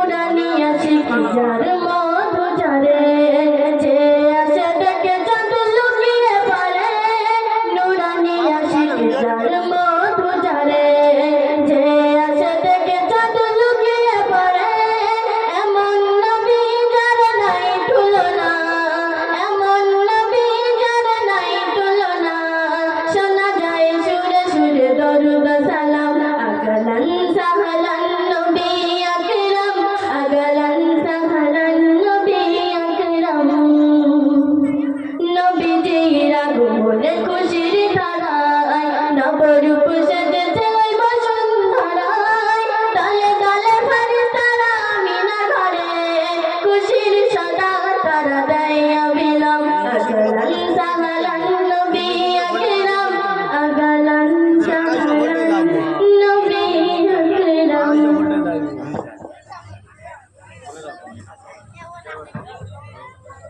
নুরানি আশিক যার মধু ঝরে যে আসে ডেকে চাঁদ লুকিয়ে পড়ে নুরানি আশিক যার মধু ঝরে যে আসে ডেকে চাঁদ লুকিয়ে পড়ে এমন নবী যার নাই তুলনা এমন নবী যার নাই তুলনা শোনা যায় সুরে সুরে দরুদ সালাম আগলান সাহলান নবী আকরাম আগলান সাহলান নবী আকরাম নবীজির আগমনে খুশির ধারায় নবরূপ সেজেছে ওই বসুন্ধরায় তালে তালে ফেরেশতারা আমিনার ঘরে খুশির সদা তারা দেয় অবিরাম আগলান সাহলান নবী আকরাম আগলান সাহলান নবী আকরাম